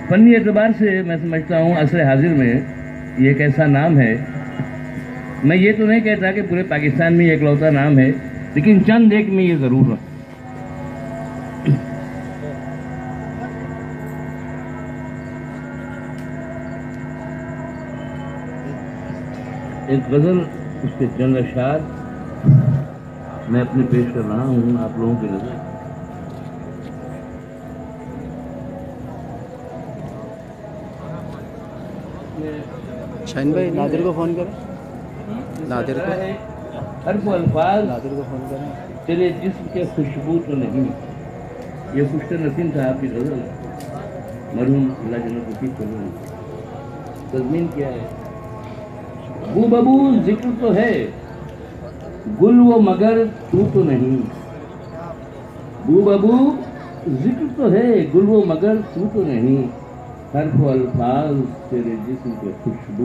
Funny एतबार से मैं समझता हूँ असर हाजिर में ये एक ऐसा नाम है, मैं ये तो नहीं कहता कि पूरे पाकिस्तान में ये इकलौता नाम है, लेकिन चंद एक में ये जरूर है। एक गजल, उसके चंद अशआर मैं अपने पेश कर रहा हूँ आप लोगों की नजर। शाहीन भाई नादिर को फोन करें, नादिर को, हर वो अल्फाज नादिर को फोन करें। तेरे जिस्म के खुशबू तो नहीं। ये खुश्तर नसीम साहब की गजल है, मरहूम अल्लाह जन्नत नसीब फरमाए। तज़मीन क्या है? बू बबू जिक्र तो है, गुल वो मगर तू तो नहीं। बू बबू जिक्र तो है, गुल वो मगर तू तो नहीं। हर वो अल्फाज तेरे जिस्म के खुशबू